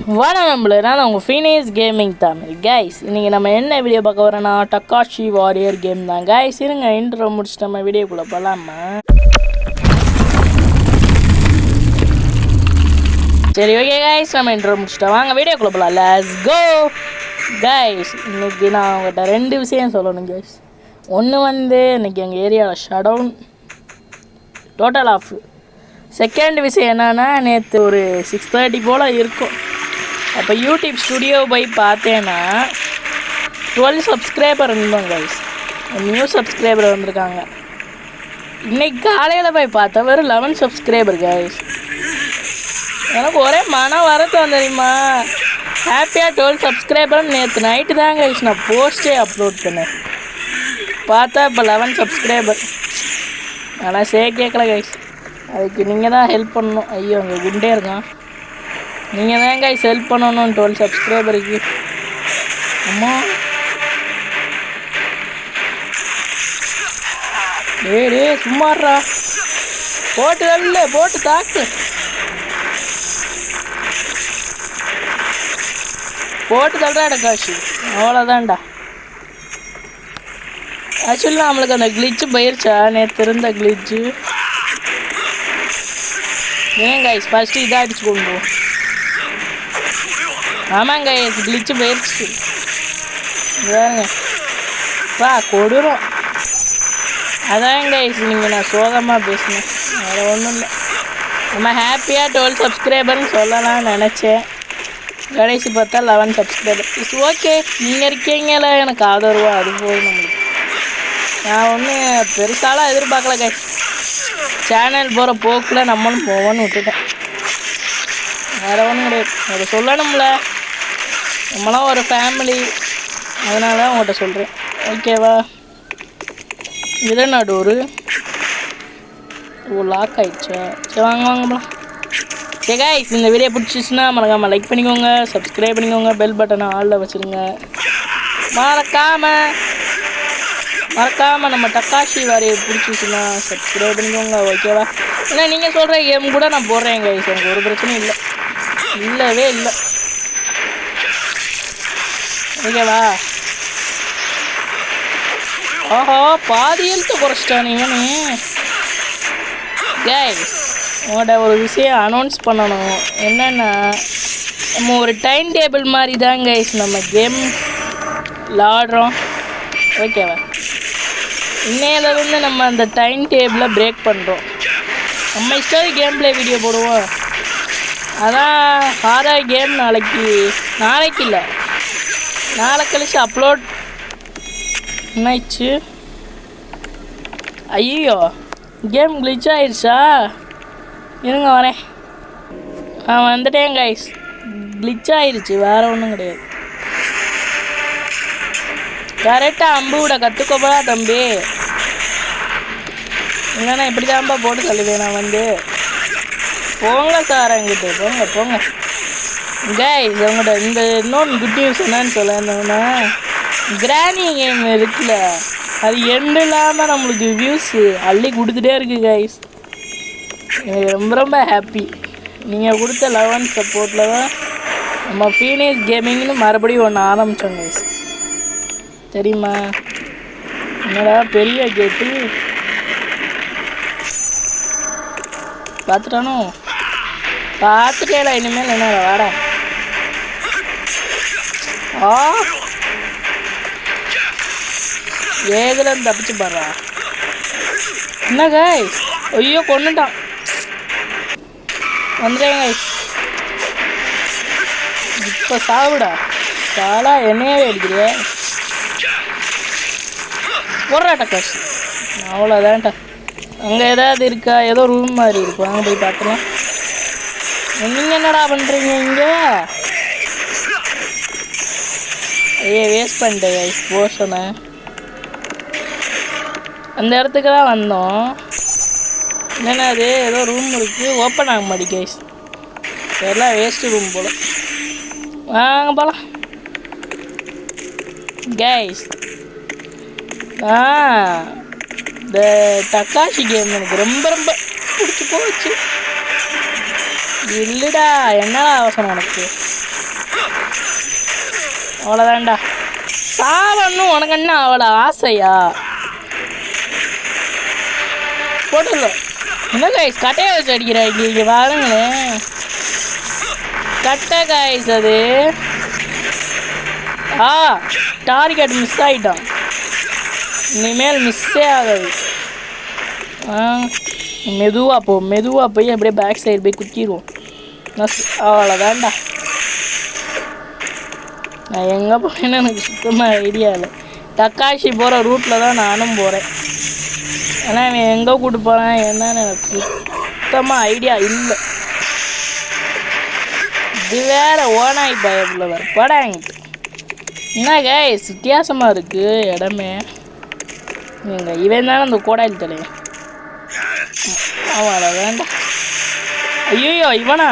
வணக்கம் நம்மள நான் உங்கள் ஃபீனிஸ் கேமிங் தமிழ் கைஸ். இன்றைக்கி நம்ம என்ன வீடியோ பார்க்க வரோன்னா டக்காஷி வாரியர் கேம் தான் கைஸ். இருங்க இன்ட்ரோ முடிச்சுட்டு நம்ம வீடியோக்குள்ளே போகலாமா? சரி ஓகே கைஸ், நம்ம இன்ட்ரோ முடிச்சுட்டோம், வாங்க வீடியோக்குள்ளே போகலாம். Let's go guys. இன்றைக்கி நான் உங்கள்கிட்ட 2 விஷயம் சொல்லணும் கைஸ். ஒன்று இன்றைக்கி எங்கள் ஏரியாவில் ஷடவுன் டோட்டல் ஆஃப். செகண்ட் விஷயம் என்னென்னா, நேற்று ஒரு 6:30 போல் இருக்கும். அப்போ யூடியூப் ஸ்டுடியோ போய் பார்த்தேன்னா 12 சப்ஸ்கிரைபர் இருந்தோம் கைஸ். நியூ சப்ஸ்கிரைபர் வந்திருக்காங்க. இன்றைக்கி காலையில் போய் பார்த்தா வெறும் 11 சப்ஸ்கிரைபர் கைஸ். எனக்கு ஒரே மன வருத்தம் தெரியுமா. ஹாப்பியாக 12 சப்ஸ்கிரைபர் நேற்று நைட்டு தான் கைஸ் நான் போஸ்ட்டே அப்லோட் பண்ணேன். பார்த்தா இப்போ 11 சப்ஸ்கிரைபர். ஆனால் கேட்கல கைஸ். அதுக்கு நீங்கள் தான் ஹெல்ப் பண்ணணும். ஐயோ அங்கே குண்டே இருக்கான். நீங்கள் தான் கைஸ் ஹெல்ப் பண்ணணும் 12 சப்ஸ்கிரைபருக்கு. அம்மா டே சும்மாறா, போட்டு வரல, போட்டு தாக்கு, போட்டு தள்ளுறாட காசு. அவ்வளோதான்டா. ஆக்சுவலி நம்மளுக்கு அந்த கிளிச்சு போயிருச்சா, நேற்று இருந்த கிளிச்சு. ஏன் கைஸ் ஃபஸ்ட்டு இதாக அடிச்சு கொண்டு. ஆமாங்க கிளிச்சு போயிடுச்சு. வேறுங்க பா கொடுறோம். அதான் கைஸ் நீங்கள் நான் சோகமாக பேசினேன், வேறு ஒன்றும் இல்லை. நம்ம ஹாப்பியாக 12 சப்ஸ்கிரைபர்னு சொல்லலாம்னு நினச்சேன். கடைசி பார்த்தா 11 சப்ஸ்கிரைபர். இட்ஸ் ஓகே, நீங்கள் இருக்கீங்களா எனக்கு ஆதரவா, அது போதும் நம்மளுக்கு. நான் ஒன்றும் பெருசாலாம் எதிர்பார்க்கல கைஸ். சேனல் போகிற போக்கில் நம்மளும் போவோன்னு விட்டுட்டேன், வேறு ஒன்றும் கிடையாது. அதை சொல்லணும்ல, நம்மளாம் ஒரு ஃபேமிலி, அதனால தான் உங்கள்கிட்ட சொல்கிறேன். ஓகேவா? இதனாடு ஒரு லாக் ஆகிடுச்சா? சரி வாங்கலாம். சரி கைஸ், இந்த வீடியோ பிடிச்சிச்சுன்னா மறக்காமல் லைக் பண்ணிக்கோங்க, சப்ஸ்கிரைப் பண்ணிக்கோங்க, பெல் பட்டனை ஆளில் வச்சுருங்க. மறக்காமல் நம்ம டக்காஷி வாரியர் பிடிச்சிச்சுன்னா சப்ஸ்கிரைப் பண்ணிக்கோங்க. ஓகேவா? ஏன்னா நீங்கள் சொல்கிற கேம் கூட நான் போடுறேன் கைஸ், எனக்கு ஒரு பிரச்சனையும் இல்லை, இல்லவே இல்லை. ஓகேவா? ஆஹா, பாதி எழுத்து குறைச்சிட்டான் இவனு. கைஸ் உங்கள்கிட்ட ஒரு விஷயம் அனௌன்ஸ் பண்ணணும். என்னென்னா, நம்ம ஒரு டைம் டேபிள் மாதிரி தான் கைஸ் நம்ம கேம் விளாடுறோம். ஓகேவா? இன்னையிலேருந்து நம்ம அந்த டைம் டேபிளை பிரேக் பண்ணுறோம். நம்ம இஷ்டம் கேம் ப்ளே வீடியோ போடுவோம். அதான் ஹாரர் கேம் நாளைக்கு இல்லை, நாளை கழிச்சு அப்லோட் என்னாச்சு. ஐயோ கேம் கிளிச் ஆயிடுச்சா? இருங்க வரேன். வந்துட்டேன் கைஸ். கிளிச் ஆயிடுச்சு, வேறு ஒன்றும் கிடையாது. கரெக்டாக அம்பு விட கற்றுக்கோப்பா தம்பி, இல்லைன்னா இப்படி தான்ப்பா போட்டு தள்ளுவேன் நான் போங்க சார், எங்கிட்ட போங்க. கைஸ் உங்கள்கிட்ட இந்த இன்னொன்று குட் நியூஸ் என்னன்னு சொல்லணும்னா, கிராணி கேம் இருக்குல்ல, அது எண்டு இல்லாமல் நம்மளுக்கு வியூஸ் அள்ளி கொடுத்துட்டே இருக்குது கைஸ். எனக்கு ரொம்ப ஹாப்பி. நீங்கள் கொடுத்த 11 சப்போர்ட்டில் தான் நம்ம ஃபீனிஸ் கேமிங்னு மறுபடியும் ஒன்று ஆரம்பித்தோம் கைஸ். தெரியுமா? என்னடா பெரிய கேட்டு பார்த்துட்டானோ? பார்த்துட்டேடா, இனிமேல் என்ன வாடா. ஏதுல தப்பிச்சு பாடுறா. என்ன கைஸ்? ஐயோ கொண்டுட்டான். வந்துடுறேன் கைஸ். இப்போ சாவுடா சாலா, என்னையே அடிக்கிறிய. போடுறாட்டா காசு. அவ்வளோதான்டா. அங்கே ஏதாவது இருக்கா? ஏதோ ரூம் மாதிரி இருக்கும், அங்கே போய் பார்க்கலாம். நீங்கள் என்னடா பண்ணுறீங்க இங்கே? வேஸ்ட் பண்ணிட்டேன் கைஸ் போர்ஷனை. அந்த இடத்துக்கு தான் வந்தோம். என்னென்ன அது ஏதோ ரூம் இருக்குது, ஓப்பன் ஆக மாட்டேங்குது கைஸ். எல்லாம் வேஸ்ட்டு ரூம் போல். வாங்க போகலாம் கைஸ். இந்த டக்காஷி கேம் எனக்கு ரொம்ப பிடிச்சி போச்சு. இல்லைடா, என்னடா அவசரம் உனக்கு? அவ்வளோதான்டா. சாவணும் உனக்கு என்ன அவ்வளோ ஆசையா? போட்டுல என்ன காய்ஸ் கட்டையை வச்சு அடிக்கிறாங்க. இங்கே பாருங்களேன், கட்டை காய்ஸ் அது. டார்கெட் மிஸ் ஆகிட்டான். இனிமேல் மிஸ்ஸே ஆகாது. மெதுவாக போய் அப்படியே பேக் சைடு போய் குத்திடுவோம். அவ்வளோதான்டா. நான் எங்கே போகிறேன்னு எனக்கு சுத்தமாக ஐடியா இல்லை. தக்காஷி போகிற ரூட்டில் தான் நானும் போகிறேன். ஆனால் அவன் எங்கே கூப்பிட்டு போகிறான் என்னன்னு எனக்கு சுத்தமாக ஐடியா இல்லை. இது வேறு ஓனாய் பயப்பில் வர படாங்கிட்டு என்ன கைஸ் வித்தியாசமாக இருக்குது இடமே. இவன் தானே அந்த கோடாயில் தலைவன். அவ்வளோ வேண்டாம். ஐயோ இவனா?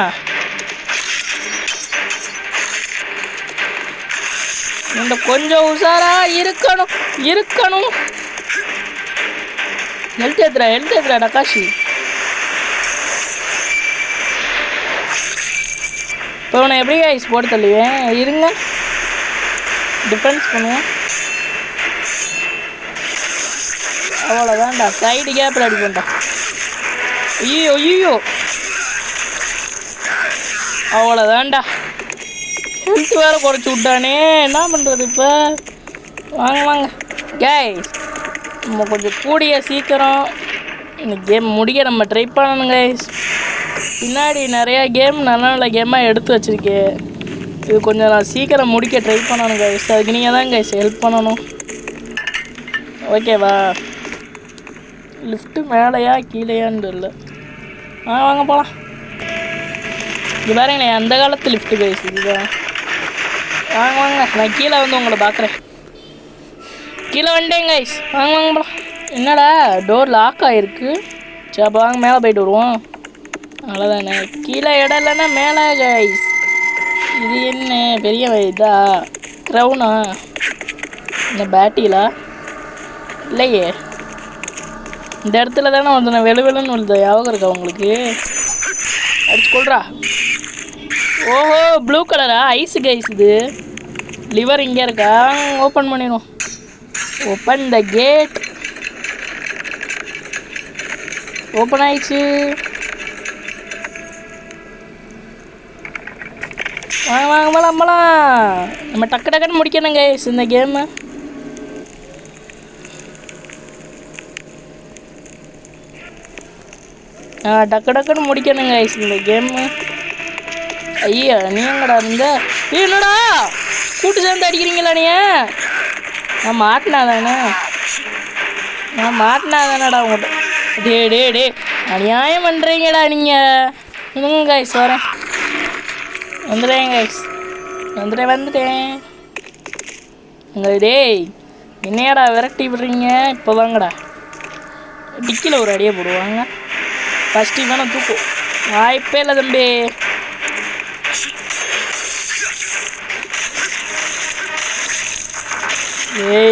இந்த கொஞ்சம் உஷாரா இருக்கணும். ஹெல்த் ஏத்துறா டக்காஷி. இப்போ உன்னை எப்படி ஐஸ் போட்டு தள்ளுவேன். இருங்க, டிஃபென்ஸ் பண்ணுவேன். அவ்வளோதான்டா, சைடு கேப்பில் அடிப்பேன்டா. ஐயோ அவ்வளோதான்டா. ஹெல்த் வேறு குறைச்சி விட்டானே, என்ன பண்ணுறது இப்போ? வாங்க கைஸ், நம்ம கொஞ்சம் கூடிய சீக்கிரம் இந்த கேம் முடிக்க நம்ம ட்ரை பண்ணணும் கைஸ். பின்னாடி நிறையா கேம் நல்ல நல்ல கேமாக எடுத்து வச்சுருக்கேன். இது கொஞ்சம் நான் சீக்கிரம் முடிக்க ட்ரை பண்ணணும் கைஸ். அதுக்கு நீங்கள் தான் கைஸ் ஹெல்ப் பண்ணணும், ஓகேவா? லிஃப்ட்டு மேலேயா கீழேயான்னு இல்லை. வாங்க போகலாம். இது பாருங்களேன், அந்த காலத்து லிஃப்ட்டு கைஸ் இதுதான். வாங்க நான் கீழே வந்து உங்களை பார்க்குறேன். கீழே வந்துட்டேன் கைஸ். வாங்க போகலாம். என்னடா டோர் லாக் ஆகிருக்கு. சரி அப்போ வாங்க மேலே போய்ட்டு வருவோம். அவ்வளோதானே, கீழே இடம் இல்லைன்னா மேலே கைஸ். இது என்ன பெரிய இதா க்ரௌனா? இந்த பேட்டிலா இல்லையே, இந்த இடத்துல தானே வந்து நான் வெளுன்னு விழுத ஞாபகம் இருக்கா உங்களுக்கு? அடிச்சு கொள்றா. ஓஹோ ப்ளூ கலரா? ஐஸு கைஸ் இது. லிவர் இங்கே இருக்கா? ஓப்பன் பண்ணிடுவோம். Open the gate. ஓப்பன் ஆயிடுச்சு. வாங்க போலாம். நம்ம டக்குன்னு முடிக்கணும் கைஸ் இந்த கேமு. டக்குன்னு முடிக்கணும் கைஸ் இந்த கேமு. ஐயா நீ எங்கடா இருந்த? என்னடா கூட்டு சேர்ந்து அடிக்கிறீங்களா நீ? நான் மாட்டினாதானேடா உங்கள்கிட்ட. டே அநியாயம் பண்ணுறீங்கடா நீங்கள். இன்னும் கைஸ் வரேன். வந்துட்டேன் கைஸ், வந்துட்டேன். உங்கள் டேய் என்னையாடா விரட்டி விடுறீங்க? இப்போ வாங்கடா, டிக்கில் ஒரு அடியை போடுவாங்க. ஃபஸ்ட்டு தானே தூக்கும். வாய்ப்பே இல்லை தம்பி.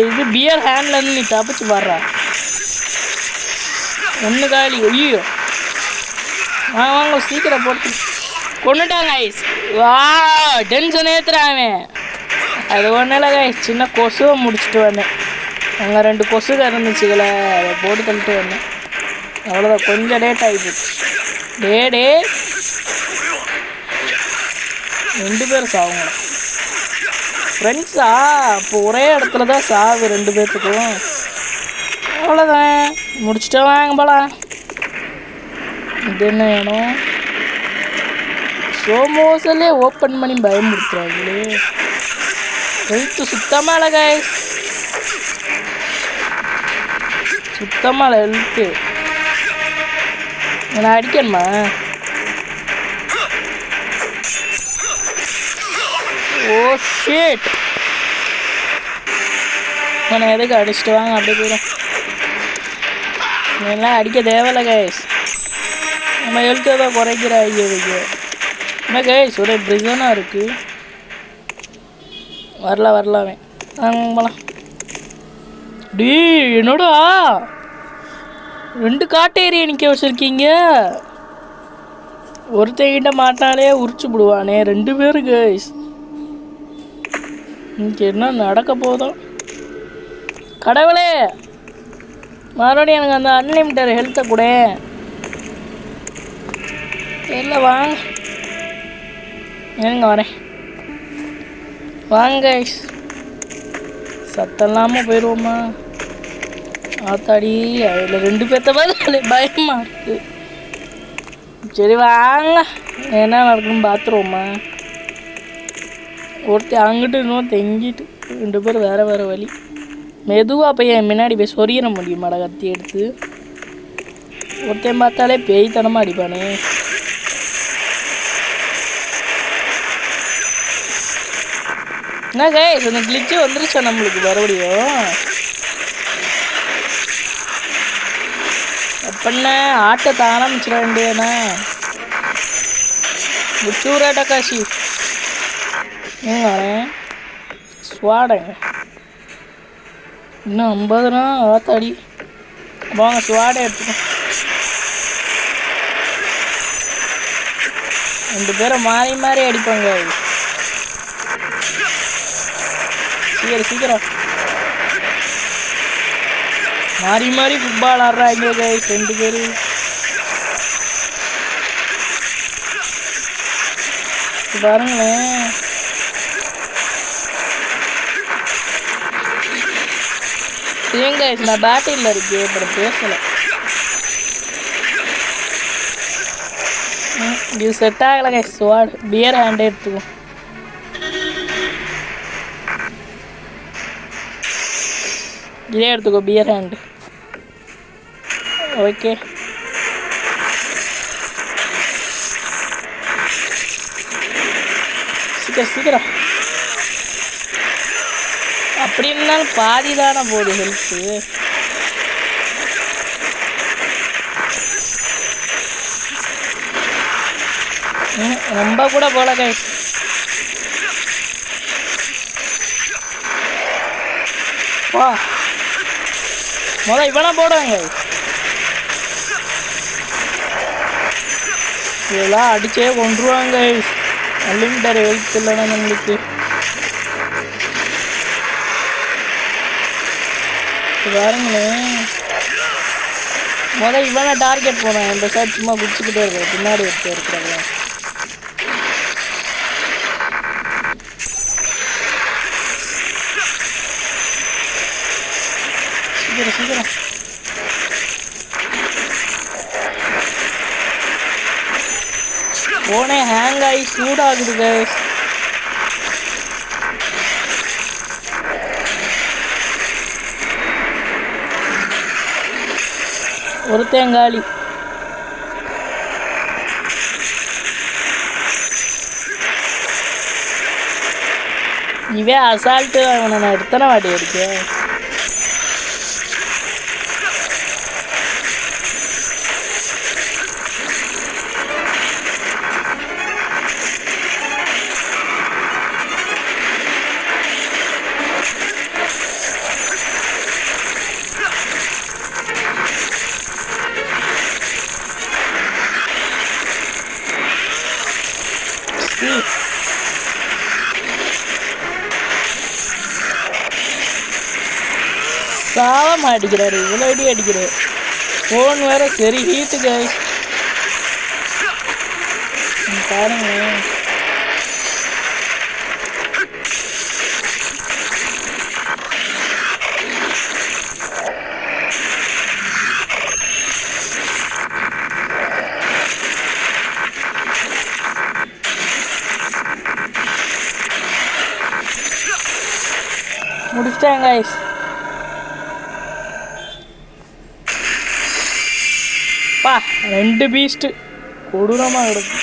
இது பியர் ஹேண்ட்லேருந்து நீ தப்பிச்சு பாடுறா. ஒன்று காலி. ஐயோ வாங்க சீக்கிரம் போட்டு கொண்டுட்டாங்க ஐஸ். வா டென்ஷன் ஏற்றுறான். அது ஒன்றும் இல்லை கைஸ், சின்ன கொசுவை முடிச்சுட்டு வந்தேன். அங்கே 2 கொசுக இருந்துச்சுங்களே, அதை போட்டு தள்ளிட்டு வந்தேன். அவ்வளோதான், கொஞ்சம் லேட் ஆகிப்போச்சு. டே 2 பேர் சாவுங்க ஃப்ரெண்ட்ஸா? அப்போ ஒரே இடத்துல தான் சாவு 2 பேர்த்துக்கும். அவ்வளோதான், முடிச்சுட்டு வாங்க போலாம். இது என்ன வேணும்? சோமோசலே ஓப்பன் பண்ணி பயமுறுத்துறாங்களே. ஹெல்த்து சுத்தமாக இல்லை கைஸ், சுத்தமாக இல்லை ஹெல்த்து. நான் அடிக்கணுமா? ஓ ஷிட், நான் எதுக்கு அடிச்சுட்டு வாங்க அப்படியே போயிடும். எல்லாம் அடிக்க தேவையில்ல கைஸ், நம்ம ஹெல்த்தை தான் குறைக்கிற ஐயோக்கு. என்ன கைஸ் ஒரே பிரிசனாக இருக்குது. வரலாமே போலாம். டீ என்னோடா 2 காட்டேரியை நிற்க வச்சுருக்கீங்க. ஒருத்தங்கிட்ட மாட்டாலே உரிச்சு விடுவானே. 2 பேர் கைஸ். இங்கே என்ன நடக்க போதும் கடவுளே. மறுபடியும் எனக்கு அந்த அன்லிமிட்டட் ஹெல்த்தை கூட இல்லை. வாங்க ஏங்க வரேன். வாங்க சத்தம் இல்லாமல் போயிடுவோமா? ஆத்தாடி அதில் 2 பேர்த்த பார்த்தாலே பயமாக இருக்குது. சரி வாங்க என்ன நடக்குன்னு பார்த்துருவோமா? ஒருத்தர் அங்கிட்டு இன்னும் தெங்கிட்டு 2 பேர் வேறு வேறு வழி. மெதுவாக போய் என் முன்னாடி போய் சொறியிட முடியுமாடா கத்தி எடுத்து? ஒருத்தன் பார்த்தாலே பேய்த்தனமாக அடிப்பானே. என்ன கைஸ் அந்த கிளிச்சு வந்துருச்சா நம்மளுக்கு மறுபடியும்? அப்படின்னா ஆட்டத்தை ஆரம்பிச்சிட வேண்டியதுனா முச்சூராட்ட காசி வரேன். ஸ்வாடங்க இன்னும் 50 ஆத்தாடி. வாங்க ஸ்வாடை எடுத்துக்கோ. 2 பேரை மாறி மாறி அடிப்பாங்க. சீக்கிரம் மாறி மாறி ஃபுட்பால் ஆடுறாங்க கைஸ் 2 பேர். பாருங்களேன் ஏங்க நான் பேட்டில் இருக்கு அப்புறம் பேசலை. இது செட் ஆகலை கைஸ். ஸ்வாட் பியர் ஹேண்டே எடுத்துக்கோ. இதே எடுத்துக்கோ பியர் ஹேண்டு. ஓகே சீக்கிரம் அப்படி இருந்தாலும் பாதி தானே போகுது ஹெல்த்து. ரொம்ப கூட போல கைஸ். வா இவனா போடுவாங்க. இதெல்லாம் அடிச்சே கொண்டுருவாங்க. அன்லிமிட்டட் ஹெல்த் இல்லைன்னா நம்மளுக்கு. பாருங்களேன் இவனை டார்கெட் போனேன். இந்த சைட் சும்மா குடிச்சுக்கிட்டே இருக்கேன். பின்னாடி எடுத்து இருக்கிறாங்க. சீக்கிரம் போனே ஹேங் ஆகி சூடாகுது கைஸ். ஒரு தேங்காளி இவே அசால்ட்டு. அவனை நான் எத்தனை வாட்டி அடிக்கேன். சாவமாக அடிக்கிறாரு. இவ்வளோ அடி அடிக்கிறார். ஃபோன் வேறு சரி ஹீட்டு கைஸ். பாருங்க முடிச்சிட்டேன் கைஸ். பா 2 பீஸ்ட்டு கொடூரமாக கிடக்கும்.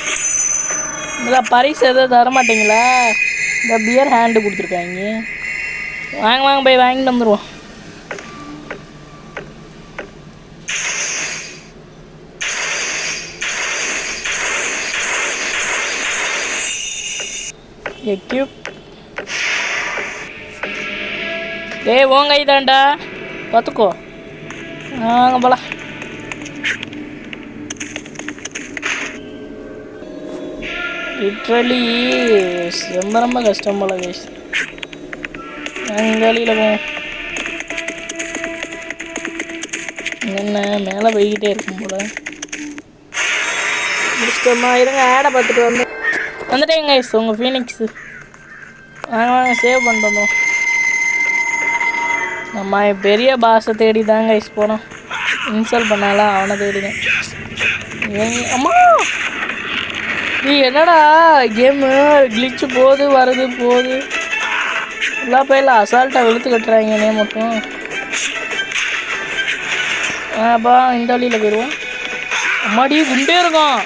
இதில் பரிசு எதாவது தரமாட்டிங்களா? இந்த பியர் ஹேண்டு கொடுத்துருக்காங்க. வாங்க போய் வாங்கிட்டு வந்துடுவோம். எக்யூப் ஓங்க இதாண்டா பார்த்துக்கோ. வாங்க போலாம். லிட்ரலி ரொம்ப கஷ்டம் போல கைஸ். அங்கே வழியில் போவோம். என்ன மேலே போய்கிட்டே இருக்கும் போல. முடிச்சிட்டோமா? இருங்க ஆடை பார்த்துட்டு வந்துட்டேங்க. உங்கள் ஃபீனிக்ஸு வாங்க சேவ் பண்ணிட்டு வந்தோம். நம்ம பெரிய பாஸை தேடி தாங்க போனோம். இன்ஸ்டால் பண்ணாலாம் அவனை தேடினேன். அம்மா நீ என்னடா கேமு கிளிச்சு போகுது வருது போகுது எல்லா பையில அசால்ட்டாக வெளுத்து கட்டுறாங்கன்னே மட்டும். அப்பா இந்த வழியில் போயிடுவோம். அம்மாடி குண்டே இருக்கும்.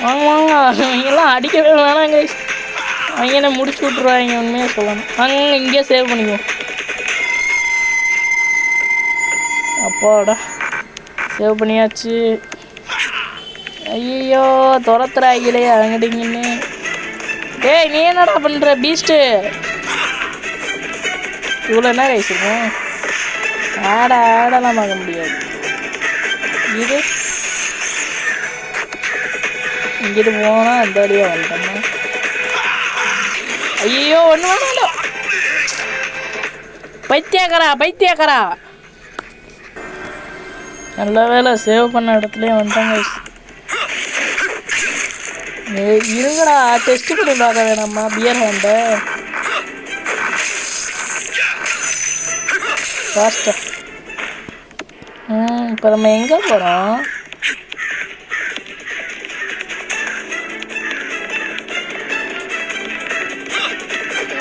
வாங்க வாங்க அவங்கெல்லாம் அடிக்கவே வேணாங்க. அவங்க என்ன முடிச்சு விட்ருவாங்க. உண்மையாக சொல்லணும். வாங்க இங்கேயே சேவ் பண்ணிக்குவோம். அப்பாடா சேவ் பண்ணியாச்சு. ஐயோ துரத்துறாங்களே அங்கிட்டிங்கன்னு. டேய் நீ என்னடா பண்ணுற பீஸ்ட்டு? இவ்வளோ என்ன ரைஸ் இருக்கும்? ஆடலாம் பார்க்க முடியாது. இது இங்கிட்டு போனால் அந்த வழியாக வந்துட்டோம்னா. ஐயோ ஒன்று வேணாம். பைத்தியக்காரா நல்ல வேலை சேவ் பண்ண இடத்துலயே வந்துட்டாங்க. இருங்கடா டெஸ்ட் பண்ணி பார்க்க வேணாம்மா பியர் ஹேண்ட ஃபாஸ்டா. இப்போ நம்ம எங்கே போகிறோம்?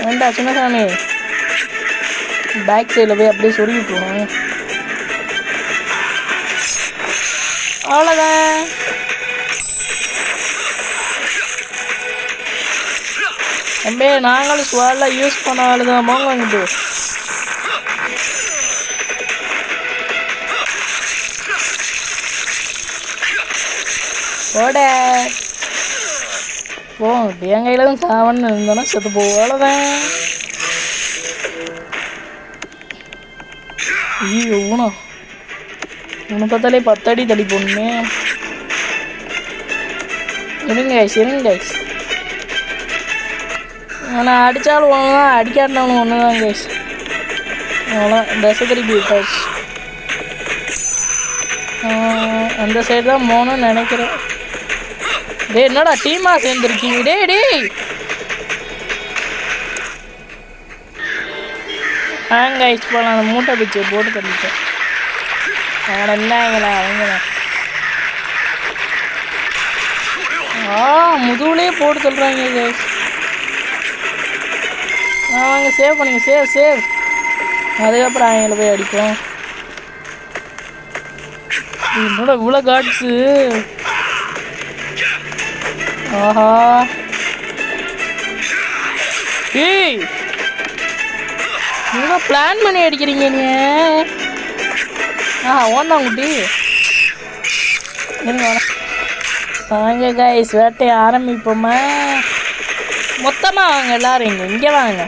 வேண்டா சின்னசாமி பேக் சைடில் போய் அப்படியே சொருகிட்டுருவோம். அவ்வளோதான். தம்பி நாங்களும் ஸ்வாலில் யூஸ் பண்ண ஆளுதான். போங்க வாங்கிட்டு போட போ. என் கையில் தான் சாவன்னு இருந்தோன்னா செத்து போ. அவ்வளோதான். ஐயோ ஊனா உன்னை பார்த்தாலே 10 அடி தடி போடணுமே. இருங்க கைஸ். நான் அடித்தாலும் ஒன்று தான் அடிக்காட்டினாலும் ஒன்று தான் கைஸ். அவ்வளோதான். தசை திருப்பி விட்டாச்சு. அந்த சைடு தான் போகணும்னு நினைக்கிறேன். டேய் என்னடா டீமாக சேர்ந்துருக்கீங்க? டேய் கைஸ் போகலாம். அந்த மூட்டை பிச்சை போட்டு தள்ளிட்டேன். என்னங்களா அவங்களா முதுகுலேயே போட்டு சொல்கிறாங்க கைஸ். வாங்க சேவ் பண்ணுங்க. சேவ் அதுக்கப்புறம் அவங்கள போய் அடிப்போம். என்னோட இவ்வளோ காட்ஸு. ஆஹா ஏய் என்ன பிளான் பண்ணி அடிக்கிறீங்க நீ? ஓந்தான் குட்டி வாங்க கைஸ் வேட்டையை ஆரம்பிப்போமா? மொத்தமாக வாங்க எல்லாரும். இங்கே வாங்க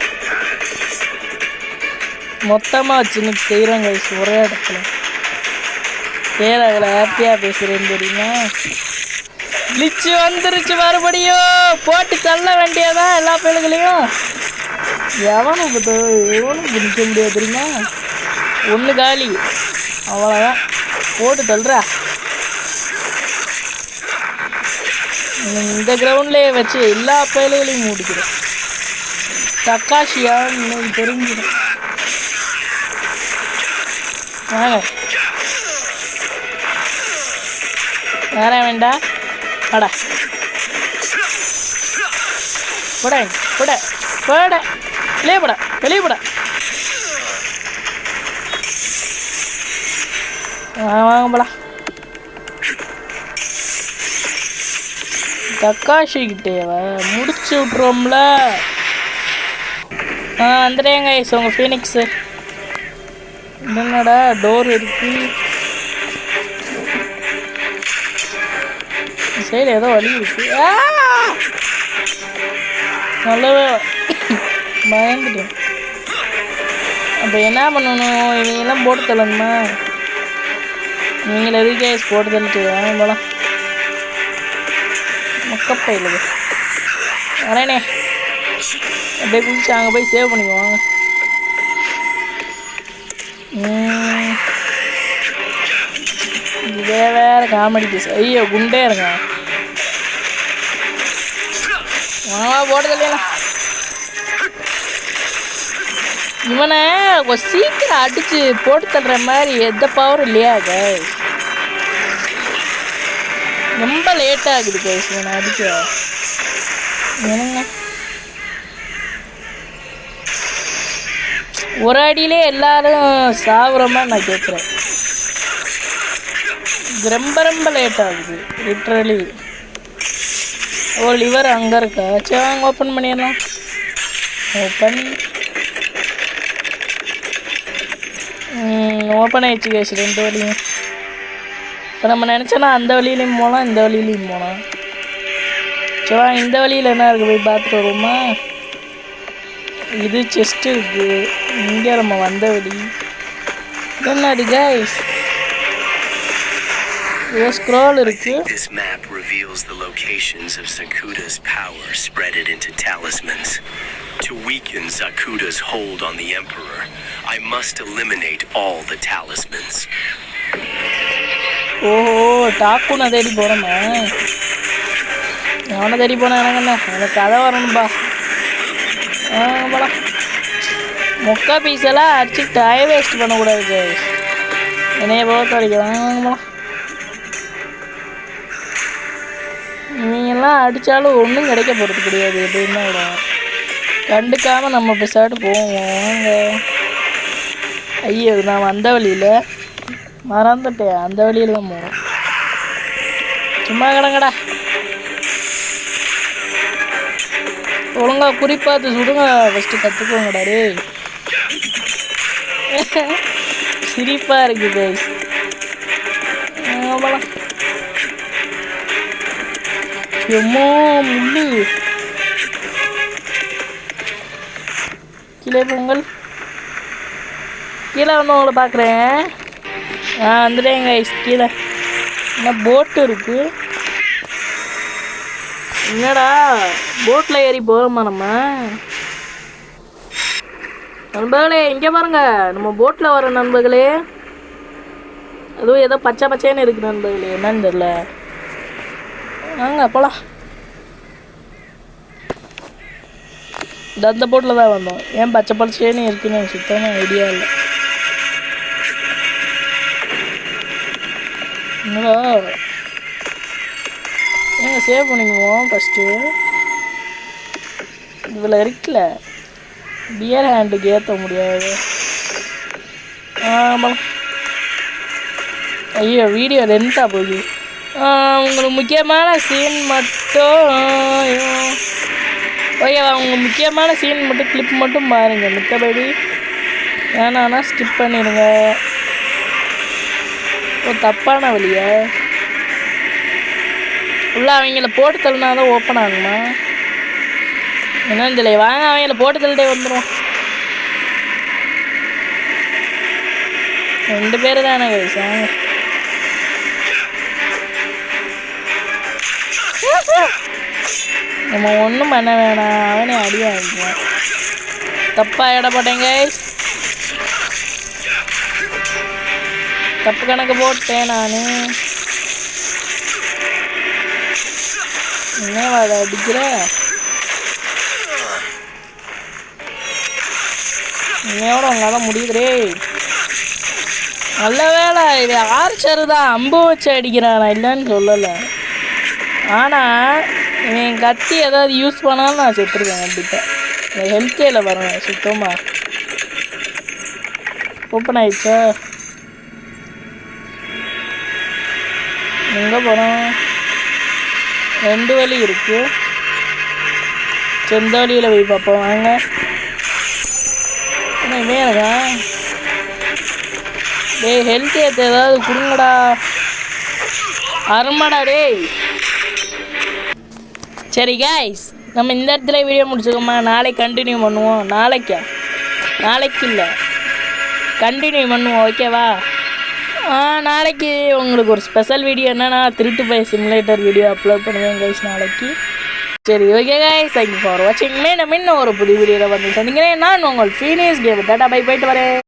மொத்தமாக வச்சு இன்னைக்கு செய்கிறோம் கைஸ் ஒரே இடத்துல. பேர் அதில் ஹாப்பியாக பேசுகிறேன்னு தெரியுமா? கிளிச்சு வந்துருச்சு மறுபடியும். போட்டு தள்ள வேண்டியதான் எல்லா பேருகளையும். எவனும் பிடிக்க முடியாது தெரியுமா? ஒன்று காலி அவ்வளோதான். போட்டு தள்ளுறா. இந்த கிரவுண்ட்லேயே வச்சு எல்லா பயல்களையும் முடிக்கிறேன். தக்காஷியா இன்னைக்கு தெரிஞ்சிடும். வாங்க வேற வேண்டாம். படா போட போட போட வெளியே போட வெளியே போட. வாங்க போடா. தக்காஷி கிட்டேவ முடிச்சு விட்ருவோம்ல. வந்துட்டேங்க உங்கள் ஃபீனிக்ஸு. என்னடா டோர் இருக்கு சைடு ஏதோ வழி இருக்கு. நல்லாவே பயந்துட்டேன். அப்போ என்ன பண்ணணும்? இவங்கெல்லாம் போட்டு தள்ளணுமா? நீங்கள எதுக்கே போட்டு தள்ளிட்டு வாங்க போலாம். மொக்கப்பையில் வரேனே அப்படியே குளிச்சு அங்கே போய் சேவ் பண்ணிக்குவாங்க. இதே வேற காமெடி பீஸ். ஐயோ குண்டே இருங்க போட்டு தள்ளிடலாம். இவனை சீக்கிரம் அடிச்சு போட்டு தள்ளுற மாதிரி எந்த பவரும் இல்லையா கைஸ். ரொம்ப லேட் ஆகுது கைஸ் இவனை அடிக்க. என்னங்க ஒரு அடியிலே எல்லாரும் சாகுற மாதிரி நான் கேட்குறேன். ரொம்ப ரொம்ப லேட் ஆகுது லிட்ரலி. ஓ லிவர் அங்கே இருக்கா? சரி வாங்க ஓப்பன் பண்ணிடலாம். ஓப்பன் ஆயிடுச்சு கேஸ் ரெண்டு வழியும். இப்போ நம்ம நினச்சோன்னா அந்த வழியிலையும் போகலாம் இந்த வழியிலையும் போகலாம். சரி வாங்க இந்த வழியில் என்ன இருக்குது போய் பார்த்துட்டு வருவோமா. இது செஸ்ட் இருக்குது. இங்கே நம்ம வந்த வழி என்னது கைஸ்? scroll இருக்கு. This map reveals the locations of Zakuta's power spread into talismans. To weaken Zakuta's hold on the Emperor, I must eliminate all the talismans. ஓஹோ டாக்குன்னு தேடி போகிறோமா? அவனை தேடி போனா எனக்குண்ணா எனக்கு கதை வரணும்பா. போலாம். மொக்கா பீஸெல்லாம் அடிச்சு டைம் வேஸ்ட் பண்ணக்கூடாது கைஸ். என்னைய பொறுத்த வரைக்கும் போலாம். இவங்கெல்லாம் அடித்தாலும் ஒன்றும் கிடைக்க போகிறது கிடையாது. எப்படின்னா விடும் கண்டுக்காமல் நம்ம பெருசாட்டு போவோம். ஐயோ நான் வந்த வழியில் மறந்துட்டேன். அந்த வழியில் தான் போவோம். சும்மா கிடங்கடா. ஒழுங்கா குறிப்பாத்து சுடுங்க ஃபஸ்ட்டு கற்றுக்கோங்கடா டே. சிரிப்பாக இருக்குது கைஸ். போலாம். எம்மோ முள்ளு கீழே பொங்கல் கீழே வந்து உங்களை பார்க்குறேன். வந்துட்டேங்க கைஸ் கீழே. என்ன போட்டு இருக்குது? என்னடா போட்டில் ஏறி போகிறோமா நம்ம? நண்பர்களே இங்கே பாருங்க நம்ம போட்டில் வர நண்பர்களே. அதுவும் ஏதோ பச்சை பச்சைன்னு இருக்குது நண்பர்களே. என்னன்னு தெரில. வாங்க போலாம். அந்த போட்டில் தான் வந்தோம். ஏன் பச்சை பச்சைன்னு இருக்குன்னு எனக்கு சுத்தமாக ஐடியா இல்லை. ஏங்க சேவ் பண்ணிக்குவோம் ஃபஸ்ட்டு. இதில் இருக்குல்ல பியர் ஹேண்டுக்கு ஏற்ற முடியாது. ஆமாம். ஐயோ வீடியோ லென்த்தாக போகுது. உங்களுக்கு முக்கியமான சீன் மட்டும் ஓகேவா? உங்களுக்கு முக்கியமான சீன் மட்டும் கிளிப் மட்டும் பாருங்கள். மித்தபடி வேணான்னா ஸ்கிப் பண்ணிடுங்க. ஓ தப்பான வழியா? உள்ள அவங்கள போட்டு தள்ளினா தான் ஓப்பன் ஆகுமா என்னன்னு தெரியல. வாங்க அவங்கள போட்டு தள்ளிட்டே வந்துடும். 2 பேர் தானே கைஸ். வாங்க நம்ம ஒன்றும் பண்ண வேணாம். அவனே அடி வாங்கிக்குவான். தப்பாக இட போட்டேன் கைஸ். தப்பு கணக்கு போட்டேன் நான். என்னவா அதை அடிக்கிற? இன்னையோட உங்களால் முடியுதுரே. நல்ல வேலை இது ஆர்ச்சர் தான். அம்பு வச்சு அடிக்கிறான். நான் இல்லைன்னு சொல்லலை. ஆனால் என் கத்தி ஏதாவது யூஸ் பண்ணாலும் நான் செத்துருக்கேன் கண்டிப்பாக. எனக்கு ஹெல்த்தே இல்லை பாருங்க சுத்தமாக. ஓப்பன் ஆயிடுச்சா? எங்கே போகிறோம்? 2 வழி இருக்குது. எந்த வழியில் போய் பார்ப்போம் வாங்க. என்ன இவே இருக்கா? டேய் ஹெல்த் ஏற்ற ஏதாவது கொடுங்கடா. அருமாடா டேய். சரி கைஸ் நம்ம இந்த இடத்துல வீடியோ முடிச்சுக்கோமா. நாளைக்கு கண்டினியூ பண்ணுவோம். நாளைக்கு இல்லை கண்டினியூ பண்ணுவோம் ஓகேவா? நாளைக்கு உங்களுக்கு ஒரு ஸ்பெஷல் வீடியோ என்னென்னா திருட்டு பை சிமுலேட்டர் வீடியோ அப்லோட் பண்ணுவேன் கைஸ் நாளைக்கு. சரி ஓகே கைஸ், தேங்க்யூ ஃபார் வாட்சிங். மீண்டும் ஒரு புது வீடியோவில் வந்து சந்திக்கிறேன். நான் உங்கள் ஃபீனிஸ் கேம் டாட்டா பை போயிட்டு வரேன்.